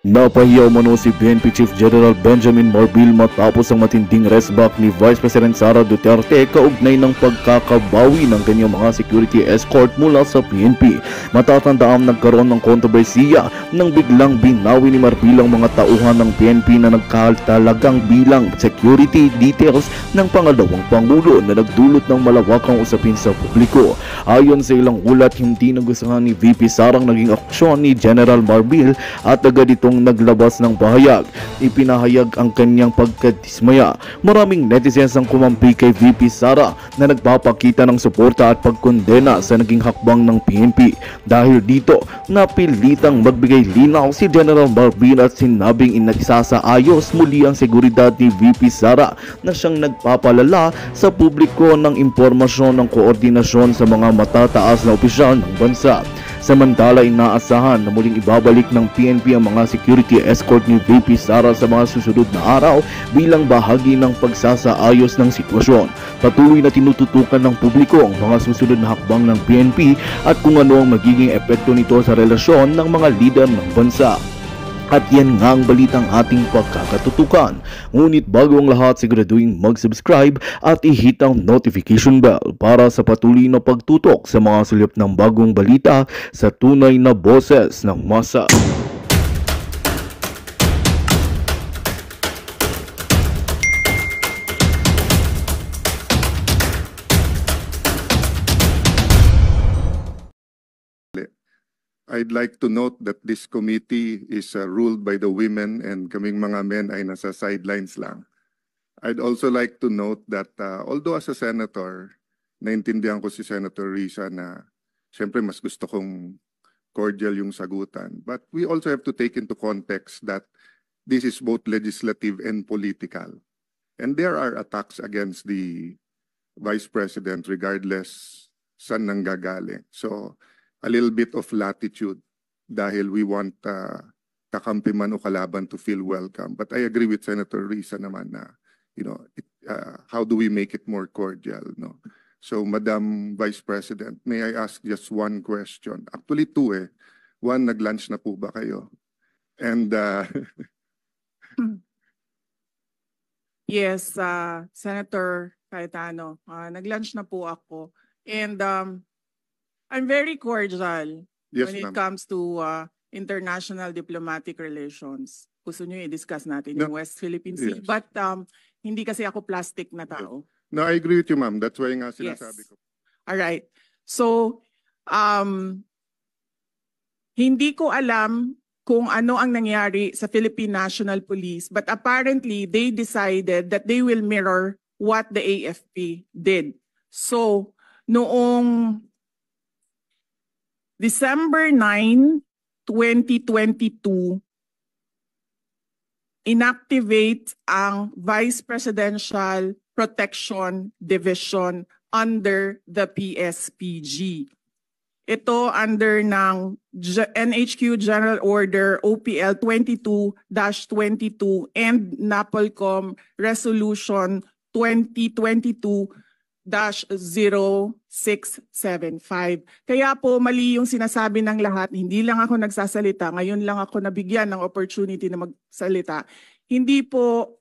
Napahiya umano si PNP Chief General Benjamin Marbil matapos ang matinding resback ni Vice President Sara Duterte kaugnay ng pagkakabawi ng kanyang mga security escort mula sa PNP. Matatandaang nagkaroon ng kontrobersiya nang biglang binawi ni Marbil ang mga tauhan ng PNP na nagkatalagang bilang security details ng pangalawang Pangulo na nagdulot ng malawakang usapin sa publiko. Ayon sa ilang ulat, hindi nagustuhan ni VP Sarang naging aksyon ni General Marbil at agad itong naglabas ng pahayag. Ipinahayag ang kanyang pagkadismaya. Maraming netizens ang kumampi kay VP Sara na nagpapakita ng suporta at pagkondena sa naging hakbang ng PNP. Dahil dito, napilitang magbigay linaw si General Marbil at sinabing inasasaayos muli ang seguridad ni VP Sara na siyang nagpapalala sa publiko ng impormasyon ng koordinasyon sa mga matataas na opisyal ng bansa. Samantala, inaasahan na muling ibabalik ng PNP ang mga security escort ni VP Sara sa mga susunod na araw bilang bahagi ng pagsasaayos ng sitwasyon. Patuloy na tinututukan ng publiko ang mga susunod na hakbang ng PNP at kung ano ang magiging epekto nito sa relasyon ng mga lider ng bansa. At yan nga ang balitang ating pagkakatutukan. Ngunit bago ang lahat, siguraduhin mag-subscribe at i-hit ang notification bell para sa patuloy na pagtutok sa mga sulip ng bagong balita sa tunay na boses ng masa. I'd like to note that this committee is ruled by the women and kaming mga men ay nasa sidelines lang. I'd also like to note that although as a senator, naintindihan ko si Senator Risa na siyempre mas gusto kong cordial yung sagutan. But we also have to take into context that this is both legislative and political. And there are attacks against the Vice President regardless saan nanggagaling. So, a little bit of latitude dahil we want kakampi man o kalaban to feel welcome. But I agree with Senator Risa naman na, how do we make it more cordial, no? So, Madam Vice President, may I ask just one question? Actually, two eh. One, nag-lunch na po ba kayo? And, Yes, Senator Cayetano, nag-lunch na po ako. And I'm very cordial when it comes to international diplomatic relations. Gusto nyo i-discuss natin yung West Philippine Sea. Yes. But hindi kasi ako plastic na tao. No, I agree with you, ma'am. That's why nga sinasabi ko. All right. So, hindi ko alam kung ano ang nangyari sa Philippine National Police, but apparently they decided that they will mirror what the AFP did. So, noong December 9, 2022, inactivate ang Vice Presidential Protection Division under the PSPG. Ito under ng NHQ General Order OPL 22-22 and NAPOLCOM Resolution 2022-0675. Kaya po mali yung sinasabi ng lahat, hindi lang ako nagsasalita, ngayon lang ako nabigyan ng opportunity na magsalita. Hindi po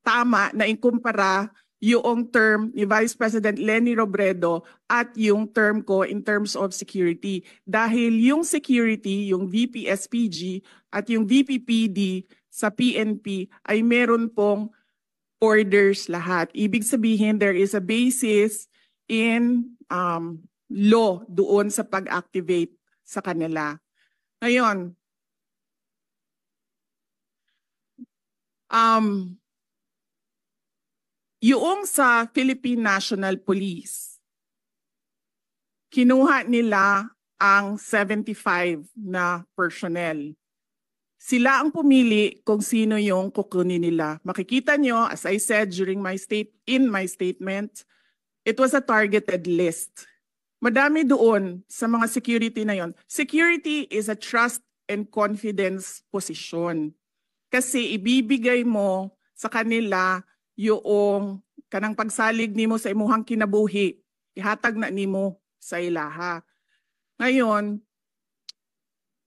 tama na ikumpara yung term ni Vice President Leni Robredo at yung term ko in terms of security. Dahil yung security, yung VP-SPG at yung VP-PD sa PNP ay meron pong orders lahat. Ibig sabihin, there is a basis in law doon sa pag-activate sa kanila. Ngayon, yung sa Philippine National Police, kinuha nila ang 75 na personnel. Sila ang pumili kung sino yung kukunin nila. Makikita nyo, as I said during my statement, it was a targeted list. Madami doon sa mga security na yon. Security is a trust and confidence position. Kasi ibibigay mo sa kanila yung kanang pagsalig nimo sa imuhang kinabuhi. Ihatag na nimo sa ilaha. Ngayon,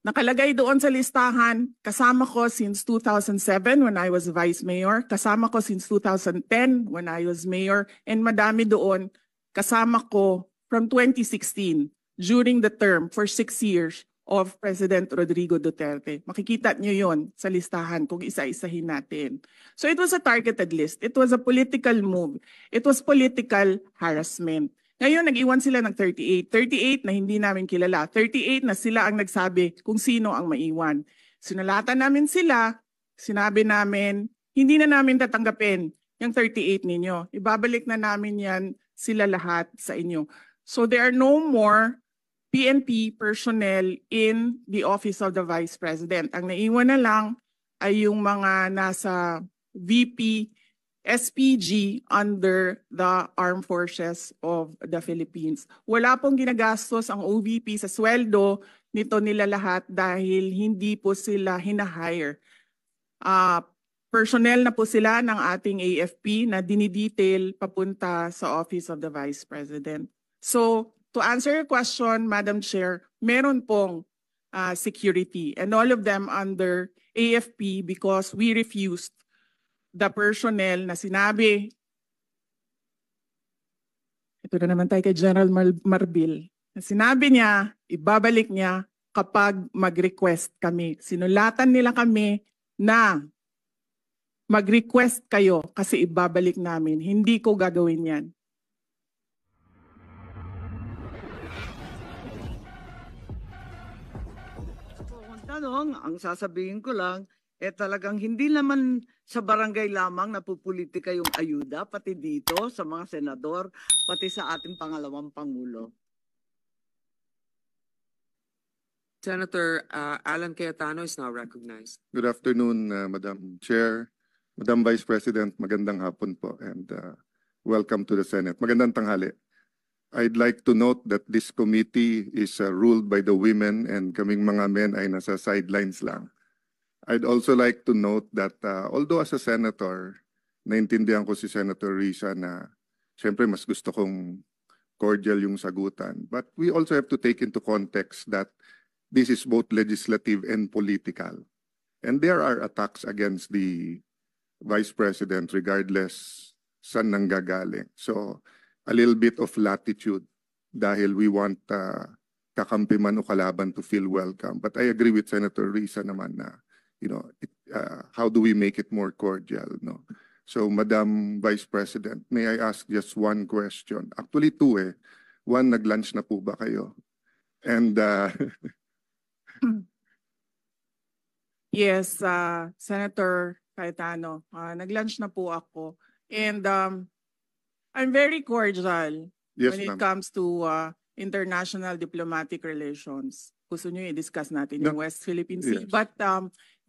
Nakalagay doon sa listahan, kasama ko since 2007 when I was Vice Mayor, kasama ko since 2010 when I was Mayor, and madami doon kasama ko from 2016 during the term for 6 years of President Rodrigo Duterte. Makikita niyo yon sa listahan kung isa-isahin natin. So it was a targeted list. It was a political move. It was political harassment. Ngayon, nag-iwan sila ng 38. 38 na hindi namin kilala. 38 na sila ang nagsabi kung sino ang maiwan. Sinalatan namin sila, sinabi namin, hindi na namin tatanggapin yung 38 ninyo. Ibabalik na namin yan sila lahat sa inyo. So there are no more PNP personnel in the Office of the Vice President. Ang naiwan na lang ay yung mga nasa VP SPG under the Armed Forces of the Philippines. Wala pong ginagastos ang OVP sa sweldo nito nila lahat dahil hindi po sila hinahire. Personnel na po sila ng ating AFP na dinidetail papunta sa Office of the Vice President. So, to answer your question, Madam Chair, meron pong security and all of them under AFP because we refused the personnel na sinabi, ito na naman tayo kay General Marbil, na sinabi niya, ibabalik niya kapag mag-request kami. Sinulatan nila kami na mag-request kayo kasi ibabalik namin. Hindi ko gagawin yan. Kung tanong, ang sasabihin ko lang, talagang hindi naman sa barangay lamang napupolitika yung ayuda, pati dito sa mga senador, pati sa ating pangalawang Pangulo. Senator Alan Cayetano is now recognized. Good afternoon, Madam Chair, Madam Vice President, magandang hapon po, and welcome to the Senate. Magandang tanghali. I'd like to note that this committee is ruled by the women and kaming mga men ay nasa sidelines lang. I'd also like to note that although as a senator, naintindihan ko si Senator Risa na siyempre mas gusto kong cordial yung sagutan. But we also have to take into context that this is both legislative and political. And there are attacks against the Vice President regardless saan nanggagaling. So a little bit of latitude dahil we want kakampi man o kalaban to feel welcome. But I agree with Senator Risa naman na how do we make it more cordial, no? So, Madam Vice President, may I ask just one question? Actually, two eh. One, nag-lunch na po ba kayo? And, Yes, Senator Cayetano, nag-lunch na po ako. And I'm very cordial yes, when it ma'am. comes to international diplomatic relations. Gusto nyo i-discuss natin yung West Philippine Sea. Yes. But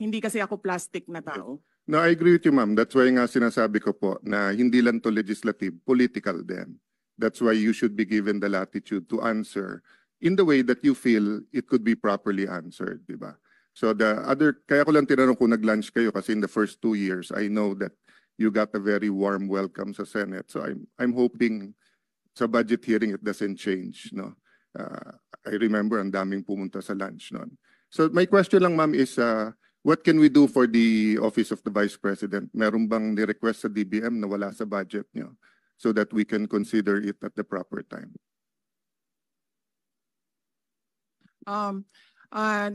hindi kasi ako plastic na tao. No, I agree with you, ma'am. That's why nga sinasabi ko po na hindi lang to legislative, political din. That's why you should be given the latitude to answer in the way that you feel it could be properly answered, di ba? So kaya ko lang tinanong kung nag-lunch kayo kasi in the first 2 years, I know that you got a very warm welcome sa Senate. So I'm hoping sa budget hearing it doesn't change, no? I remember ang daming pumunta sa lunch noon. So my question lang, ma'am, is what can we do for the Office of the Vice President? Meron bang ni-request sa DBM na wala sa budget niyo so that we can consider it at the proper time?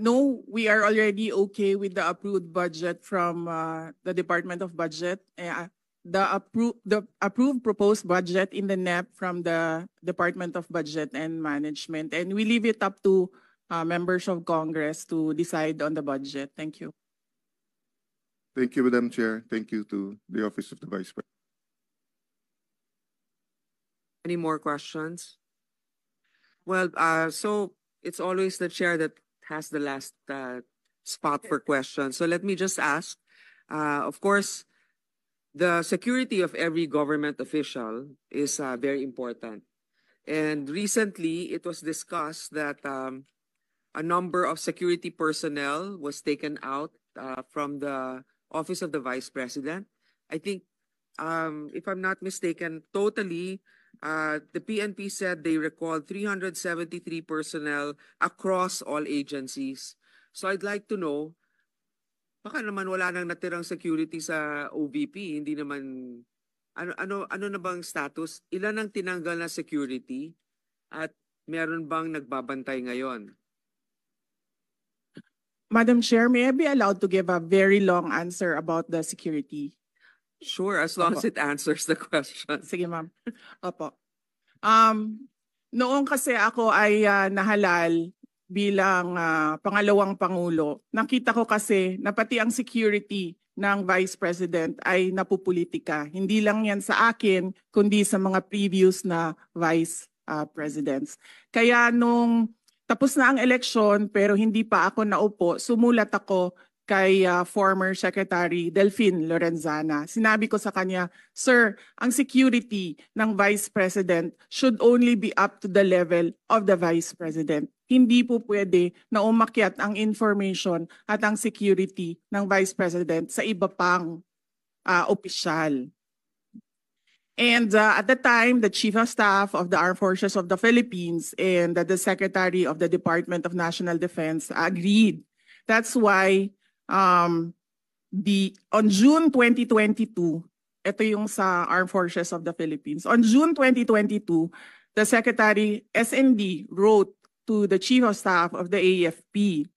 No, we are already okay with the approved budget from the Department of Budget. The approved proposed budget in the NEP from the Department of Budget and Management. And we leave it up to members of Congress to decide on the budget. Thank you. Thank you, Madam Chair. Thank you to the Office of the Vice President. Any more questions? Well, so it's always the chair that has the last spot for questions. So let me just ask, of course, the security of every government official is very important. And recently, it was discussed that a number of security personnel was taken out from the Office of the Vice President. I think, if I'm not mistaken, totally, the PNP said they recalled 373 personnel across all agencies. So I'd like to know, baka naman wala nang natirang security sa OVP, hindi naman, ano na bang status? Ilan ang tinanggal na security at meron bang nagbabantay ngayon? Madam Chair, may I be allowed to give a very long answer about the security? Sure, as long as it answers the question. Sige, ma'am. Opo. Noong kasi ako ay nahalal bilang pangalawang pangulo, nakita ko kasi na pati ang security ng Vice President ay napupolitika. Hindi lang yan sa akin, kundi sa mga previous na Vice Presidents. Kaya nung tapos na ang eleksyon pero hindi pa ako naupo, sumulat ako kay former Secretary Delphine Lorenzana. Sinabi ko sa kanya, "Sir, ang security ng Vice President should only be up to the level of the Vice President. Hindi po pwede na umakyat ang information at ang security ng Vice President sa iba pang opisyal." And at the time, the Chief of Staff of the Armed Forces of the Philippines and the Secretary of the Department of National Defense agreed. That's why on June 2022, ito yung sa Armed Forces of the Philippines. On June 2022, the Secretary SND wrote to the Chief of Staff of the AFP,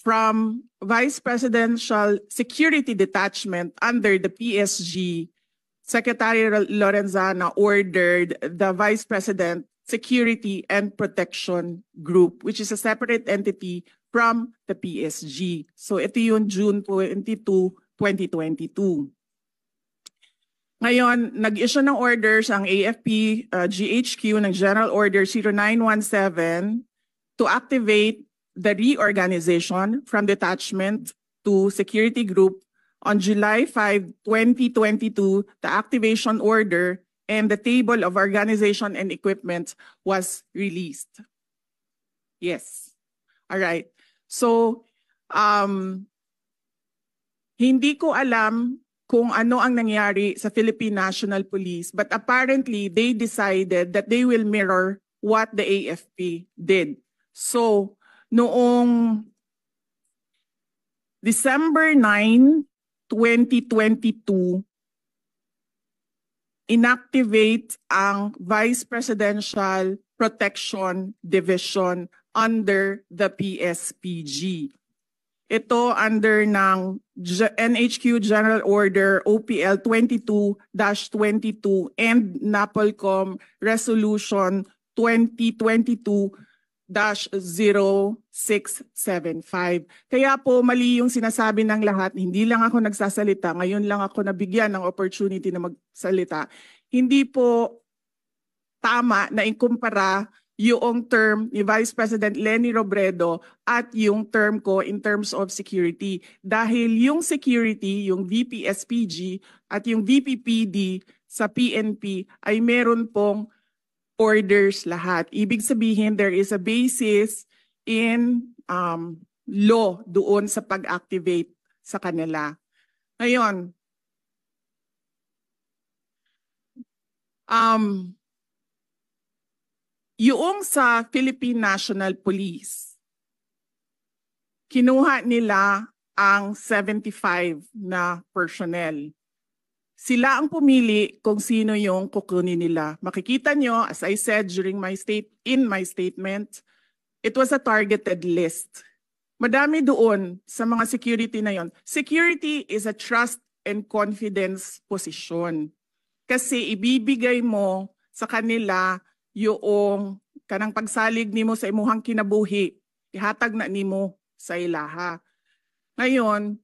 "From Vice Presidential Security Detachment under the PSG, Secretary Lorenzana ordered the Vice President Security and Protection Group, which is a separate entity from the PSG." So ito yung June 22, 2022. Ngayon, nag-issue ng orders ang AFP GHQ ng General Order 0917 to activate the reorganization from detachment to security group. On July 5, 2022, the activation order and the table of organization and equipment was released. Yes. All right. So, hindi ko alam kung ano ang nangyari sa Philippine National Police, but apparently they decided that they will mirror what the AFP did. So, noong December 9, 2022, inactivate ang Vice Presidential Protection Division under the PSPG. Ito under ng NHQ General Order OPL 22-22 and NAPOLCOM Resolution 2022-0675. Kaya po mali yung sinasabi ng lahat, hindi lang ako nagsasalita, ngayon lang ako nabigyan ng opportunity na magsalita. Hindi po tama na ikumpara yung term ni Vice President Leni Robredo at yung term ko in terms of security. Dahil yung security, yung VP-SPG at yung VP-PD sa PNP ay meron pong orders lahat. Ibig sabihin, there is a basis in law doon sa pag-activate sa kanila. Ngayon, yung sa Philippine National Police, kinuha nila ang 75 na personnel. Sila ang pumili kung sino yung kukunin nila. Makikita nyo, as I said during my statement, it was a targeted list. Madami doon sa mga security na yon. Security is a trust and confidence position. Kasi ibibigay mo sa kanila yung kanang pagsalig nimo sa imuhang kinabuhi, ihatag na nimo sa ilaha. Ngayon,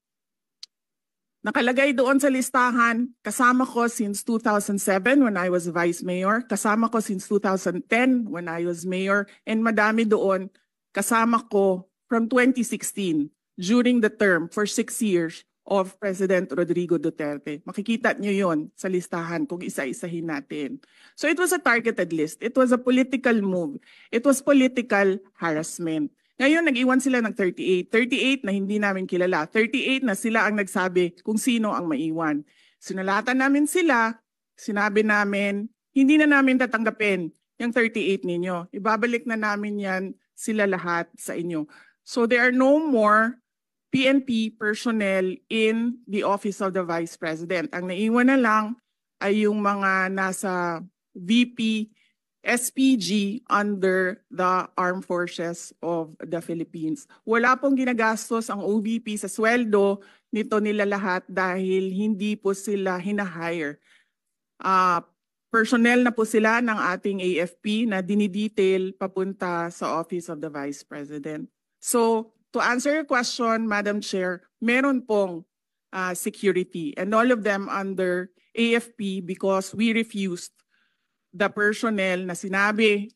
nakalagay doon sa listahan, kasama ko since 2007 when I was Vice Mayor, kasama ko since 2010 when I was Mayor, and madami doon kasama ko from 2016 during the term for 6 years of President Rodrigo Duterte. Makikita nyo yon sa listahan kung isa-isahin natin. So it was a targeted list. It was a political move. It was political harassment. Ngayon, nag-iwan sila ng 38. 38 na hindi namin kilala. 38 na sila ang nagsabi kung sino ang maiwan. Sinalatan namin sila, sinabi namin, hindi na namin tatanggapin yung 38 ninyo. Ibabalik na namin yan sila lahat sa inyo. So there are no more PNP personnel in the Office of the Vice President. Ang naiwan na lang ay yung mga nasa VP SPG under the Armed Forces of the Philippines. Wala pong ginagastos ang OVP sa sweldo nito nila lahat dahil hindi po sila hinahire. Personnel na po sila ng ating AFP na dinidetail papunta sa Office of the Vice President. So, to answer your question, Madam Chair, meron pong security and all of them under AFP because we refused the personnel na sinabi.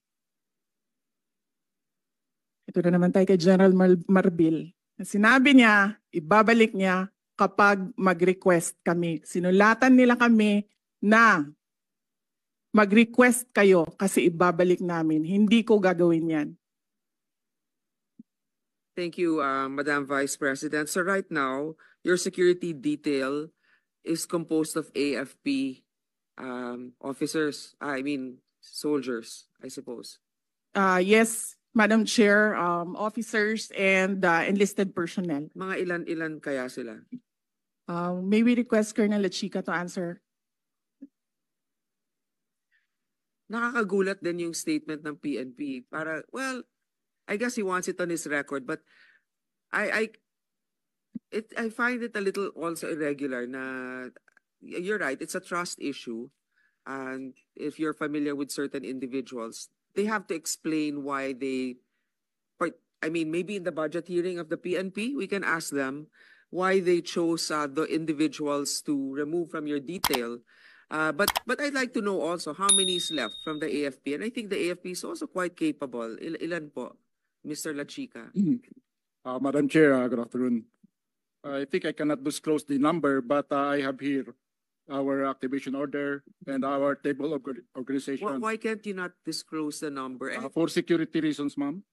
Ito na naman tayo kay General Marbil. Na sinabi niya, ibabalik niya kapag mag-request kami. Sinulatan nila kami na mag-request kayo kasi ibabalik namin. Hindi ko gagawin yan. Thank you, Madam Vice President. So right now, your security detail is composed of AFP officers, soldiers, I suppose. Yes, Madam Chair, officers and enlisted personnel. Mga ilan-ilan kaya sila? May we request Colonel Lachica to answer? Nakakagulat din yung statement ng PNP. I guess he wants it on his record, but I find it a little also irregular na you're right, it's a trust issue. And if you're familiar with certain individuals, they have to explain why maybe in the budget hearing of the PNP, we can ask them why they chose the individuals to remove from your detail. But I'd like to know also how many is left from the AFP. And I think the AFP is also quite capable. Ilan po, Mr. Lachica? Madam Chair, good afternoon. I think I cannot disclose the number, but I have here our activation order and our table of organization. Why can't you not disclose the number? For security reasons, ma'am.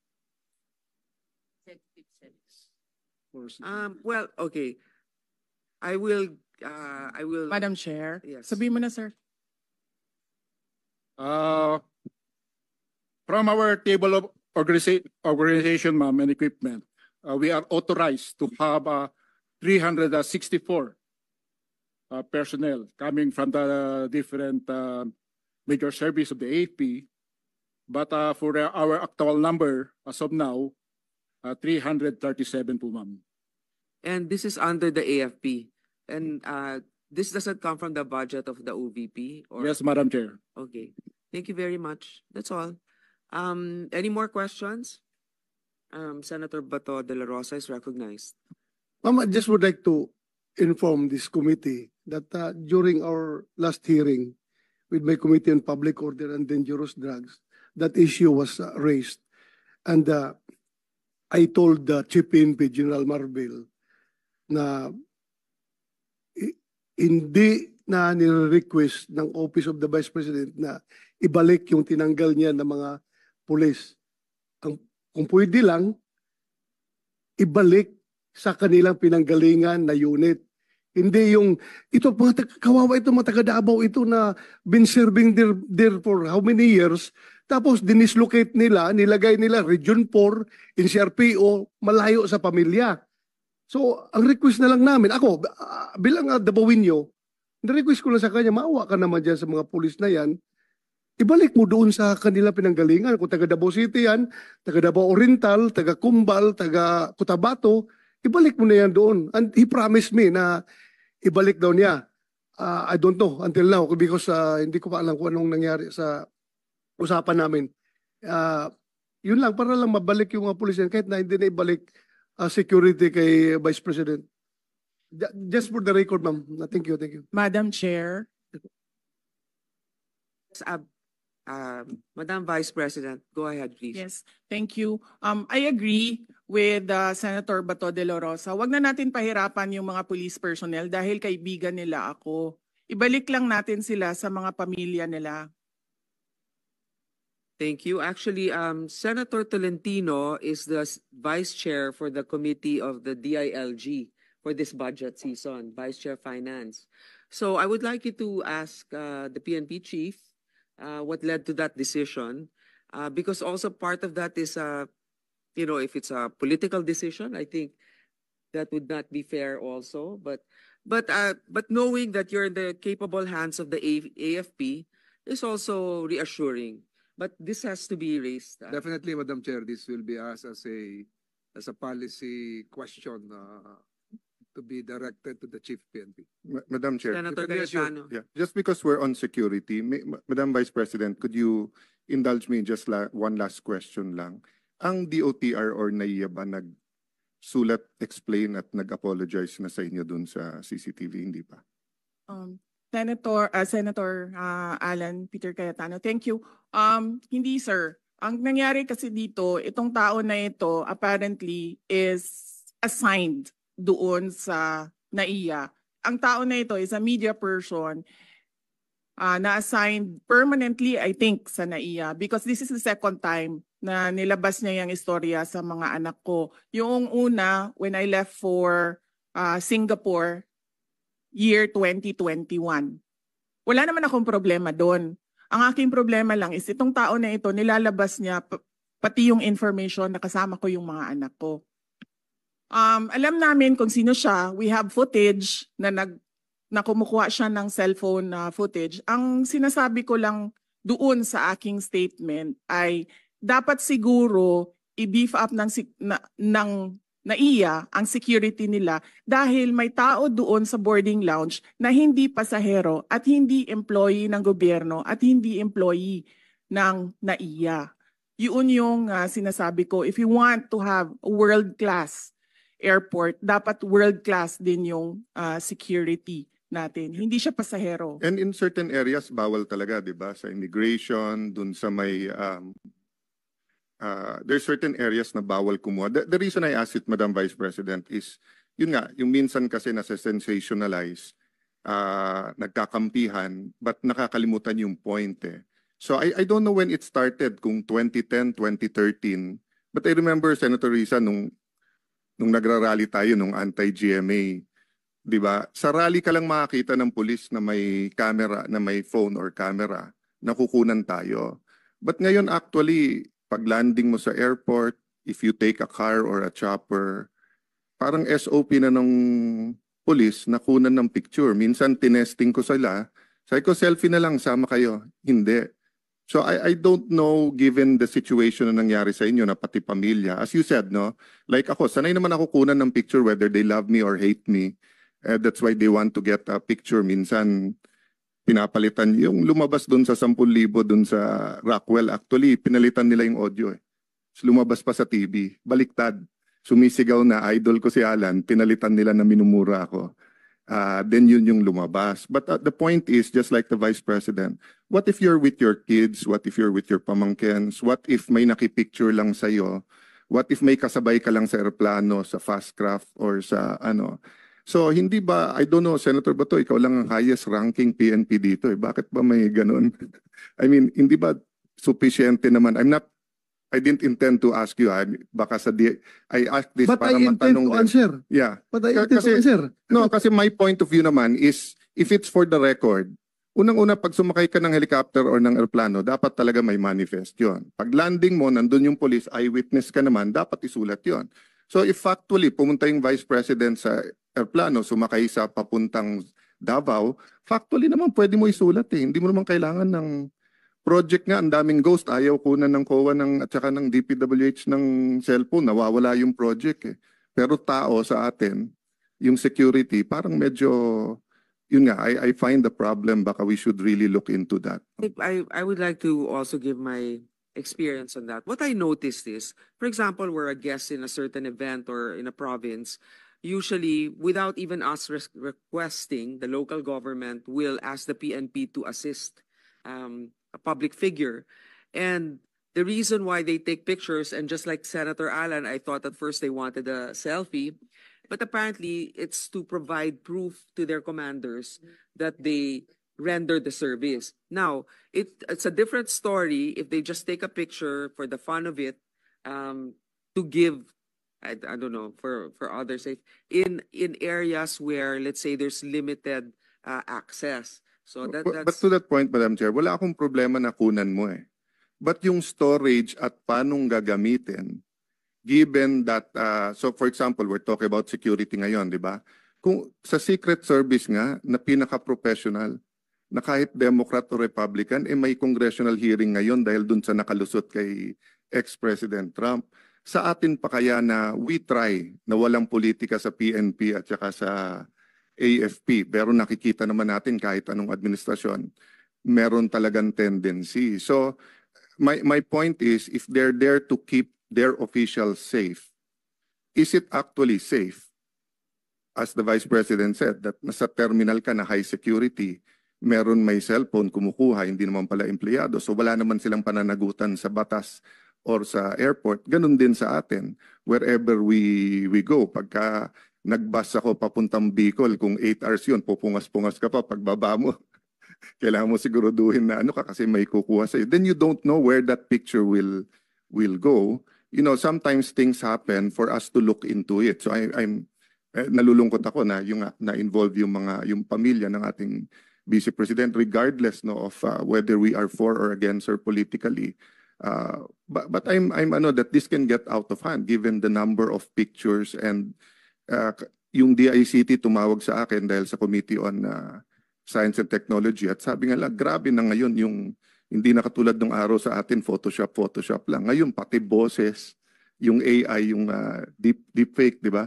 Well, okay. I will. Madam Chair, Yes. sabihin mo na, sir. From our table of organization, ma'am, and equipment, we are authorized to have 364 personnel coming from the different major service of the AFP. But for our actual number, as of now, 337 po, ma'am. And this is under the AFP. And this doesn't come from the budget of the OVP? Or... Yes, Madam Chair. Okay. Thank you very much. That's all. Any more questions? Senator Bato de la Rosa is recognized. Ma'am, I just would like to inform this committee that during our last hearing with my Committee on Public Order and Dangerous Drugs, that issue was raised. And I told the Chief PNP, General Marbil, na hindi na nire-request ng Office of the Vice President na ibalik yung tinanggal niya ng mga pulis. Kung pwede lang, ibalik sa kanilang pinanggalingan na unit. Hindi yung, ito mga kawawa ito, mga taga-Davao ito na been serving there for how many years, tapos dinislocate nila, nilagay nila Region 4, NCRPO, malayo sa pamilya. So, ang request na lang namin, ako, bilang Davao-Inyo, na-request ko lang sa kanya, maawa ka naman dyan sa mga pulis na yan, ibalik mo doon sa kanilang pinanggalingan. Kung taga Davao City yan, taga Davao Oriental, taga Cumbal, taga Cotabato, ibalik mo na yan doon. And he promised me na ibalik daw niya. I don't know until now because hindi ko pa alam kung anong nangyari sa usapan namin. Yun lang, para lang mabalik yung mga pulis yan, kahit na hindi na ibalik security kay Vice President. Just for the record, ma'am. Thank you, thank you. Madam Chair. Madam Vice President, go ahead, please. Yes, thank you. I agree with Senator Bato de la Rosa. Wag na natin pahirapan yung mga police personnel dahil kaibigan nila ako. Ibalik lang natin sila sa mga pamilya nila. Thank you. Actually, Senator Tolentino is the Vice Chair for the Committee of the DILG for this budget season, Vice Chair Finance. So I would like you to ask the PNP Chief what led to that decision, because also part of that is, if it's a political decision, I think that would not be fair also. But knowing that you're in the capable hands of the AFP is also reassuring. But this has to be raised. Definitely, Madam Chair, this will be asked as a policy question to be directed to the Chief PNP. Madam Chair. Senator Yes, you- Cayetano. Yeah, just because we're on security, Madam Vice President, could you indulge me just one last question lang? Ang DOTR or NAIA ba nagsulat, explain at nag-apologize na sa inyo dun sa CCTV, hindi pa? Senator Alan Peter Cayetano, thank you. Hindi sir. Ang nangyari kasi dito, itong tao na ito apparently is assigned doon sa NAIA. Ang tao na ito is a media person na-assigned permanently, I think, sa NAIA because this is the second time na nilabas niya yung istorya sa mga anak ko. Yung una, when I left for Singapore, year 2021. Wala naman akong problema doon. Ang aking problema lang is itong tao na ito, nilalabas niya pati yung information na kasama ko yung mga anak ko. Alam namin kung sino siya. We have footage na kumukuha siya ng cellphone footage. Ang sinasabi ko lang doon sa aking statement ay dapat siguro i-beef up ng NAIA ang security nila dahil may tao doon sa boarding lounge na hindi pasahero at hindi employee ng gobyerno at hindi employee ng NAIA. Yun yung sinasabi ko. If you want to have a world-class airport, dapat world-class din yung security natin. Hindi siya pasahero. And in certain areas, bawal talaga, di ba? Sa immigration, dun sa may... there's certain areas na bawal kumuha. The reason I asked it, Madam Vice President, is yun nga, yung minsan kasi nasa-sensationalize, nagkakampihan, but nakakalimutan yung point eh. So I don't know when it started, kung 2010, 2013, but I remember, Senator Risa, nung nagrarally tayo, nung anti-GMA, di ba? Sa rally ka lang makakita ng pulis na may camera, na may phone or camera, nakukunan tayo. But ngayon actually, pag landing mo sa airport, if you take a car or a chopper, parang SOP na ng pulis, nakunan ng picture. Minsan tinesting ko sila, sabi ko selfie na lang, sama kayo. Hindi. So I don't know, given the situation na nangyari sa inyo na pati pamilya. As you said, no? Like ako, sanay naman ako kunan ng picture whether they love me or hate me. That's why they want to get a picture. Minsan, pinapalitan yung lumabas doon sa 10,000 doon sa Rockwell. Actually, pinalitan nila yung audio eh. So, lumabas pa sa TV. Baliktad. Sumisigaw na idol ko si Alan, pinalitan nila na minumura ako. Then yun yung lumabas. But the point is, just like the Vice President, what if you're with your kids? What if you're with your pamangkens? What if may nakipicture lang sa'yo? What if may kasabay ka lang sa aeroplano, sa Fastcraft, or sa ano? So hindi ba, I don't know, Senator Bato, ikaw lang ang highest ranking PNP dito eh. Bakit ba may ganun? I mean, hindi ba sufficiente naman? I didn't intend to ask you. Baka I asked this But para I intend matanong to din. answer. Yeah. But I intend to answer. No, kasi my point of view naman is, if it's for the record, unang-una pag sumakay ka ng helicopter or ng aeroplano, dapat talaga may manifest yon. Pag landing mo, nandun yung police, eyewitness ka naman, dapat isulat yon. So if factually, pumunta yung Vice President sa aeroplano, sumakay sa papuntang Davao, factually naman pwede mo isulat eh. Hindi mo naman kailangan ng project nga, ang daming ghost, ayaw kunan ng COA at saka ng DPWH ng cellphone, nawawala yung project eh. Pero tao sa atin, yung security, parang medyo, yun nga, I find the problem, baka we should really look into that. I would like to also give my experience on that. What I noticed is, for example, we're a guest in a certain event or in a province, usually without even us requesting, the local government will ask the PNP to assist a public figure. And the reason why they take pictures, and just like Senator Alan, I thought at first they wanted a selfie, but apparently it's to provide proof to their commanders that they render the service. Now, it's a different story if they just take a picture for the fun of it, to give, I don't know, for others, in areas where, let's say, there's limited access. So But that's... to that point, Madam Chair, wala akong problema na kunan mo eh. But yung storage at paanong gagamitin, given that, so for example, we're talking about security ngayon, di ba? Kung sa Secret Service nga, na pinaka-professional, na kahit Democrat o Republican, may congressional hearing ngayon dahil dun sa nakalusot kay ex-President Trump. Sa atin pa kaya na we try na walang politika sa PNP at saka sa AFP, pero nakikita naman natin kahit anong administrasyon, meron talagang tendency. So my point is, if they're there to keep their officials safe, is it actually safe? As the Vice President said, that nasa terminal ka na high security, meron may cellphone, kumukuha, hindi naman pala empleyado. So wala naman silang pananagutan sa batas or sa airport. Ganun din sa atin, wherever we go. Pagka nagbus ako papuntang Bicol, kung 8 hours yun, pupungas-pungas ka pa pagbaba mo. Kailangan mo siguraduhin na ano ka kasi may kukuha sa'yo. Then you don't know where that picture will go. You know, sometimes things happen for us to look into it. So I'm nalulungkot ako na yung na-involve yung pamilya ng ating Vice President, regardless of whether we are for or against her politically. But I'm that this can get out of hand given the number of pictures, and yung DICT tumawag sa akin dahil sa Committee on Science and Technology at sabi nga lang, grabe na ngayon yung hindi na katulad ng araw sa atin, Photoshop lang. Ngayon pati boses, yung AI, yung deepfake, di ba?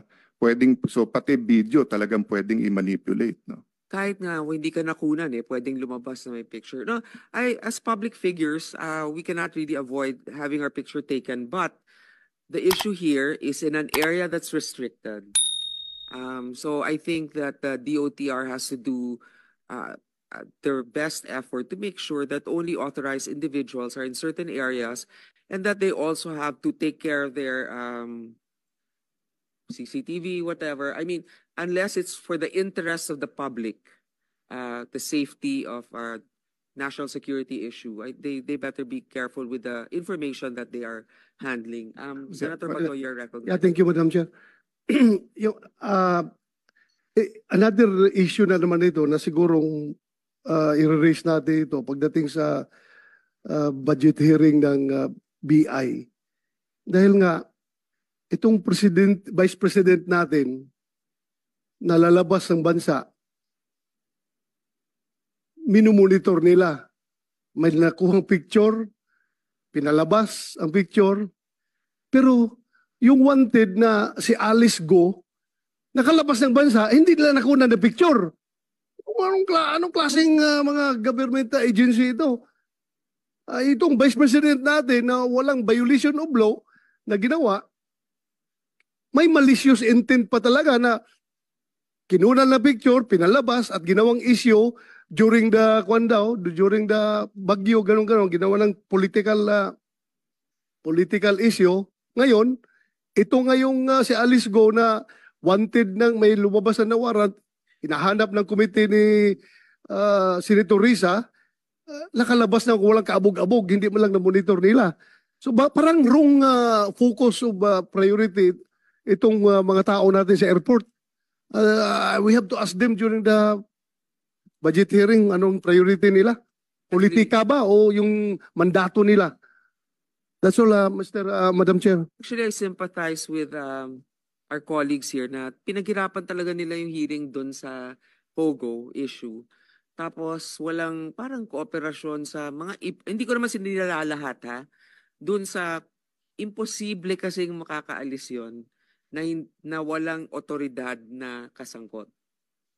So pati video talagang pwedeng i-manipulate, no? Kahit nga hindi ka nakunan pwedeng lumabas na may picture. No, as public figures, we cannot really avoid having our picture taken. But the issue here is in an area that's restricted. So I think that the DOTR has to do their best effort to make sure that only authorized individuals are in certain areas, and that they also have to take care of their CCTV, whatever. I mean, unless it's for the interest of the public, the safety of our national security issue, they better be careful with the information that they are handling. Senator Bato, you're recognized. Yeah, thank you, Madam Chair. Yung, another issue na naman ito na sigurong i-raise natin ito pagdating sa budget hearing ng BI. Dahil nga, itong Vice President natin na lalabas ng bansa, minumonitor nila. May nakuhang picture, pinalabas ang picture, pero yung wanted na si Alice Go, nakalabas ng bansa, hindi nila nakuha na picture. Anong klaseng mga government agency ito? Itong Vice President natin na walang violation of law na ginawa, may malicious intent pa talaga na kinunan na picture, pinalabas at ginawang issue during the bagyo, ganun-ganun, ginawa ng political issue. Ngayon, ito ngayong si Alice Go na wanted nang may lumabas na warrant, hinahanap ng committee ni Senator Risa, nakalabas na walang kaabog-abog, hindi man lang na-monitor nila. So parang wrong focus of priority itong mga tao natin sa airport. We have to ask them during the budget hearing anong priority nila. Politika ba o yung mandato nila? That's all, Madam Chair. Actually, I sympathize with our colleagues here na pinaghirapan talaga nila yung hearing doon sa POGO issue. Tapos walang parang kooperasyon sa mga, hindi ko naman sinilala lahat ha, doon sa imposible kasing makakaalis yon na walang otoridad na kasangkot.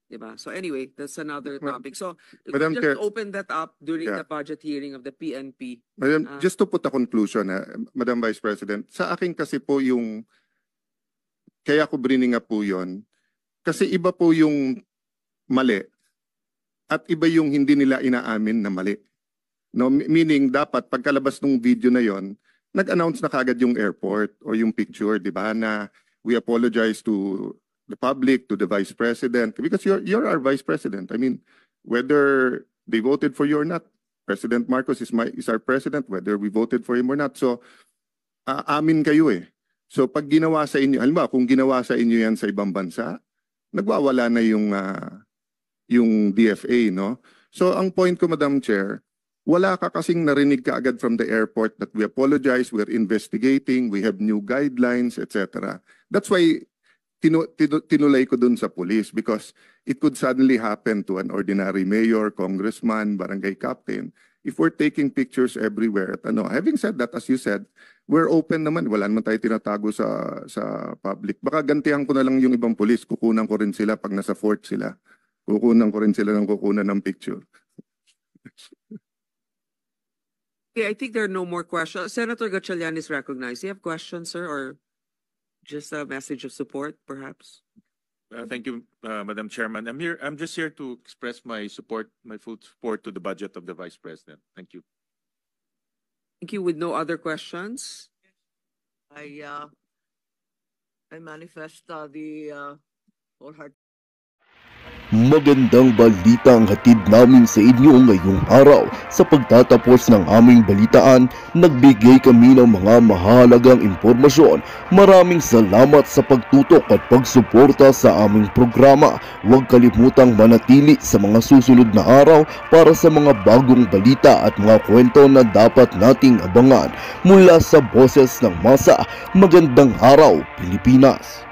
Diba? So anyway, that's another topic. So Madam just Chair, open that up during the budget hearing of the PNP. Madam, just to put a conclusion, Madam Vice President, sa akin kasi po yung, kaya ko bringing up po yun, kasi iba po yung mali at iba yung hindi nila inaamin na mali. No, meaning dapat pagkalabas ng video na yon, nag-announce na kagad yung airport or yung picture, di ba, na we apologize to the public, to the Vice President, because you're our Vice President. I mean, whether they voted for you or not, President Marcos is our President, whether we voted for him or not. So, amin kayo eh. So, pag ginawa sa inyo, halimbawa, kung ginawa sa inyo yan sa ibang bansa, nagwawala na yung DFA, no? So, ang point ko, Madam Chair, wala ka kasing narinig ka agad from the airport that we apologize, we're investigating, we have new guidelines, etc. That's why tinulay ko dun sa police, because it could suddenly happen to an ordinary mayor, congressman, barangay captain, if we're taking pictures everywhere. At ano. Having said that, as you said, we're open naman. Wala naman tayo tinatago sa public. Baka gantihan ko na lang yung ibang police. Kukunan ko rin sila pag nasa fort sila. Kukunan ko rin sila ng kukunan ng picture. Okay, I think there are no more questions. Senator Gatchalian is recognized. Do you have questions, sir, or just a message of support, perhaps? Thank you, Madam Chairman. I'm just here to express my support, my full support to the budget of the Vice President. Thank you. Thank you. With no other questions? I manifest the wholehearted. Magandang balita ang hatid namin sa inyo ngayong araw. Sa pagtatapos ng aming balitaan, nagbigay kami ng mga mahalagang impormasyon. Maraming salamat sa pagtutok at pagsuporta sa aming programa. Huwag kalimutang manatili sa mga susunod na araw para sa mga bagong balita at mga kwento na dapat nating abangan. Mula sa Boses ng Masa, magandang araw, Pilipinas!